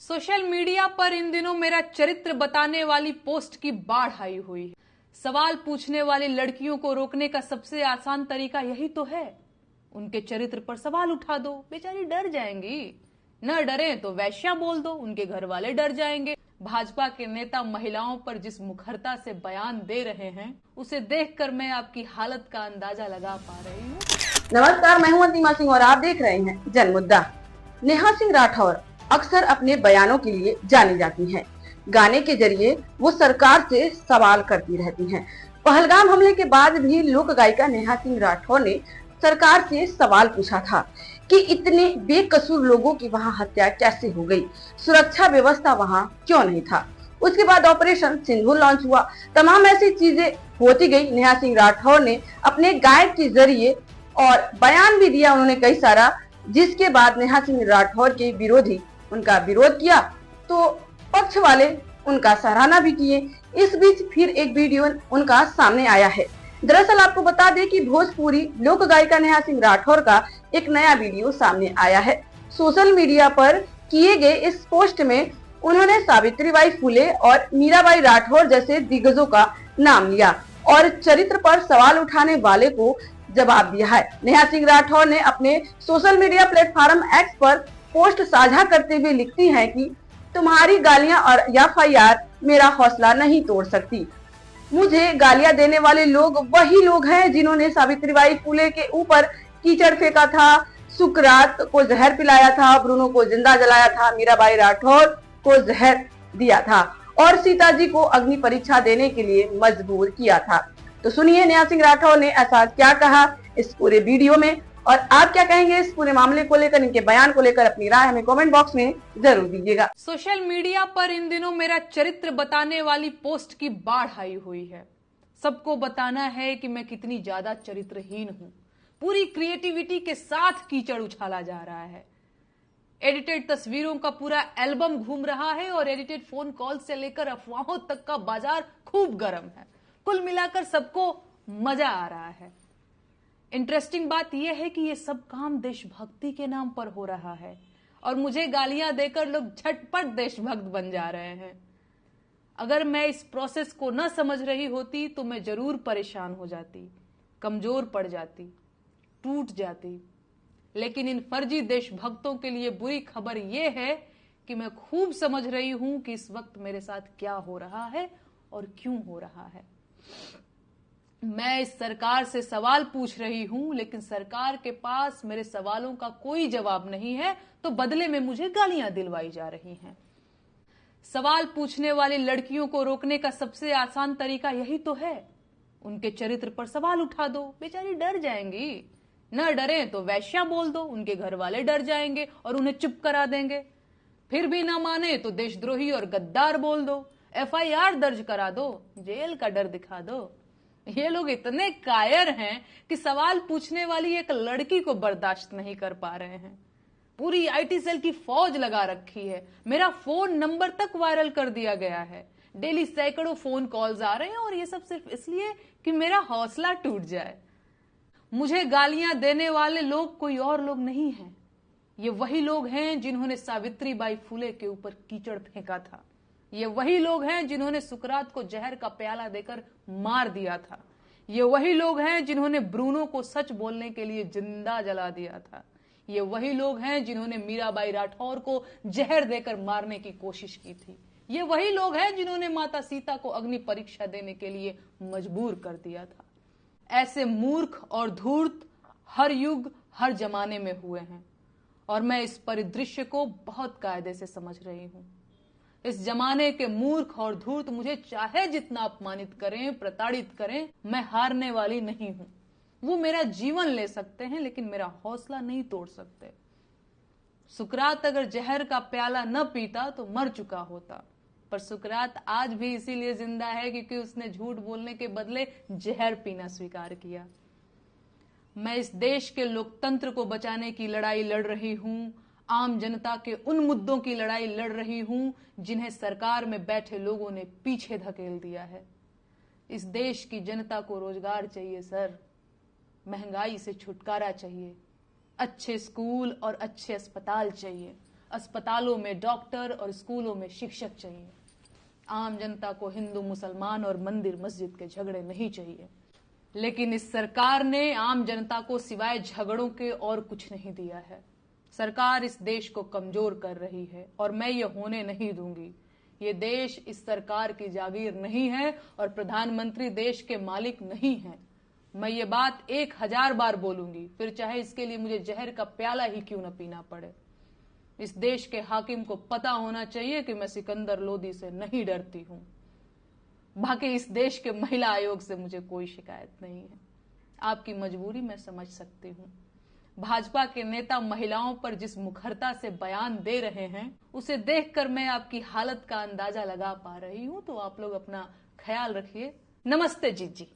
Social media पर इन दिनों मेरा चरित्र बताने वाली पोस्ट की बाढ़ आई हुई है। सवाल पूछने वाली लड़कियों को रोकने का सबसे आसान तरीका यही तो है, उनके चरित्र पर सवाल उठा दो, बेचारी डर जाएंगी। न डरे तो वैश्या बोल दो, उनके घर वाले डर जाएंगे। भाजपा के नेता महिलाओं पर जिस मुखरता से बयान दे रहे हैं, उसे देखकर मैं आपकी हालत का अंदाजा लगा पा रही हूँ। नमस्कार, मैं हूँ अंतिमा सिंह और आप देख रहे हैं जन मुद्दा। नेहा सिंह राठौर अक्सर अपने बयानों के लिए जानी जाती हैं। गाने के जरिए वो सरकार से सवाल करती रहती हैं। पहलगाम हमले के बाद भी लोक गायिका नेहा सिंह राठौर ने सरकार से सवाल पूछा था कि इतने बेकसूर लोगों की वहां हत्या कैसे हो गई, सुरक्षा व्यवस्था वहां क्यों नहीं था। उसके बाद ऑपरेशन सिंदूर लॉन्च हुआ, तमाम ऐसी चीजें होती गई। नेहा सिंह राठौर ने अपने गायक के जरिए और बयान भी दिया उन्होंने कई सारा, जिसके बाद नेहा सिंह राठौर के विरोधी उनका विरोध किया तो पक्ष वाले उनका सराहना भी किए। इस बीच फिर एक वीडियो उनका सामने आया है। दरअसल आपको बता दें कि भोजपुरी लोक गायिका नेहा सिंह राठौर का एक नया वीडियो सामने आया है। सोशल मीडिया पर किए गए इस पोस्ट में उन्होंने सावित्रीबाई फुले और मीराबाई राठौर जैसे दिग्गजों का नाम लिया और चरित्र पर सवाल उठाने वाले को जवाब दिया है। नेहा सिंह राठौर ने अपने सोशल मीडिया प्लेटफॉर्म एक्स पर पोस्ट साझा करते हुए लिखती हैं कि तुम्हारी गालियां और एफआईआर मेरा हौसला नहीं तोड़ सकती। मुझे गालियां देने वाले लोग वही लोग हैं जिन्होंने सावित्रीबाई फुले के ऊपर कीचड़ फेंका था, सुकरात को जहर पिलाया था, ब्रूनो को जिंदा जलाया था, मीराबाई राठौर को जहर दिया था और सीता जी को अग्नि परीक्षा देने के लिए मजबूर किया था। तो सुनिए नेहा सिंह राठौर ने ऐसा क्या कहा इस पूरे वीडियो में, और आप क्या कहेंगे इस पूरे मामले को लेकर, इनके बयान को लेकर अपनी राय हमें कमेंट बॉक्स में जरूर दीजिएगा। सोशल मीडिया पर इन दिनों मेरा चरित्र बताने वाली पोस्ट की बाढ़ आई हुई है। सबको बताना है कि मैं कितनी ज्यादा चरित्रहीन हूं। पूरी क्रिएटिविटी के साथ कीचड़ उछाला जा रहा है। एडिटेड तस्वीरों का पूरा एल्बम घूम रहा है और एडिटेड फोन कॉल से लेकर अफवाहों तक का बाजार खूब गर्म है। कुल मिलाकर सबको मजा आ रहा है। इंटरेस्टिंग बात यह है कि यह सब काम देशभक्ति के नाम पर हो रहा है और मुझे गालियां देकर लोग झटपट देशभक्त बन जा रहे हैं। अगर मैं इस प्रोसेस को न समझ रही होती तो मैं जरूर परेशान हो जाती, कमजोर पड़ जाती, टूट जाती। लेकिन इन फर्जी देशभक्तों के लिए बुरी खबर यह है कि मैं खूब समझ रही हूं कि इस वक्त मेरे साथ क्या हो रहा है और क्यों हो रहा है। मैं इस सरकार से सवाल पूछ रही हूं, लेकिन सरकार के पास मेरे सवालों का कोई जवाब नहीं है, तो बदले में मुझे गालियां दिलवाई जा रही हैं। सवाल पूछने वाली लड़कियों को रोकने का सबसे आसान तरीका यही तो है, उनके चरित्र पर सवाल उठा दो, बेचारी डर जाएंगी। न डरे तो वैश्या बोल दो, उनके घर वाले डर जाएंगे और उन्हें चुप करा देंगे। फिर भी ना माने तो देशद्रोही और गद्दार बोल दो, एफआईआर दर्ज करा दो, जेल का डर दिखा दो। ये लोग इतने कायर हैं कि सवाल पूछने वाली एक लड़की को बर्दाश्त नहीं कर पा रहे हैं। पूरी आईटी सेल की फौज लगा रखी है। मेरा फोन नंबर तक वायरल कर दिया गया है। डेली सैकड़ों फोन कॉल्स आ रहे हैं और ये सब सिर्फ इसलिए कि मेरा हौसला टूट जाए। मुझे गालियां देने वाले लोग कोई और लोग नहीं हैं। ये वही लोग हैं जिन्होंने सावित्रीबाई फुले के ऊपर कीचड़ फेंका था। ये वही लोग हैं जिन्होंने सुकरात को जहर का प्याला देकर मार दिया था। ये वही लोग हैं जिन्होंने ब्रूनो को सच बोलने के लिए जिंदा जला दिया था। ये वही लोग हैं जिन्होंने मीराबाई राठौर को जहर देकर मारने की कोशिश की थी। ये वही लोग हैं जिन्होंने माता सीता को अग्नि परीक्षा देने के लिए मजबूर कर दिया था। ऐसे मूर्ख और धूर्त हर युग हर जमाने में हुए हैं और मैं इस परिदृश्य को बहुत कायदे से समझ रही हूं। इस जमाने के मूर्ख और धूर्त मुझे चाहे जितना अपमानित करें, प्रताड़ित करें, मैं हारने वाली नहीं हूं। वो मेरा जीवन ले सकते हैं लेकिन मेरा हौसला नहीं तोड़ सकते। सुकरात अगर जहर का प्याला न पीता तो मर चुका होता, पर सुकरात आज भी इसीलिए जिंदा है क्योंकि उसने झूठ बोलने के बदले जहर पीना स्वीकार किया। मैं इस देश के लोकतंत्र को बचाने की लड़ाई लड़ रही हूं। आम जनता के उन मुद्दों की लड़ाई लड़ रही हूं जिन्हें सरकार में बैठे लोगों ने पीछे धकेल दिया है। इस देश की जनता को रोजगार चाहिए सर, महंगाई से छुटकारा चाहिए, अच्छे स्कूल और अच्छे अस्पताल चाहिए, अस्पतालों में डॉक्टर और स्कूलों में शिक्षक चाहिए। आम जनता को हिंदू मुसलमान और मंदिर मस्जिद के झगड़े नहीं चाहिए। लेकिन इस सरकार ने आम जनता को सिवाय झगड़ों के और कुछ नहीं दिया है। सरकार इस देश को कमजोर कर रही है और मैं ये होने नहीं दूंगी। ये देश इस सरकार की जागीर नहीं है और प्रधानमंत्री देश के मालिक नहीं है। मैं ये बात 1000 बार बोलूंगी, फिर चाहे इसके लिए मुझे जहर का प्याला ही क्यों न पीना पड़े। इस देश के हाकिम को पता होना चाहिए कि मैं सिकंदर लोदी से नहीं डरती हूं। बाकी इस देश के महिला आयोग से मुझे कोई शिकायत नहीं है। आपकी मजबूरी मैं समझ सकती हूं। भाजपा के नेता महिलाओं पर जिस मुखरता से बयान दे रहे हैं, उसे देखकर मैं आपकी हालत का अंदाजा लगा पा रही हूं। तो आप लोग अपना ख्याल रखिए। नमस्ते जीत जी।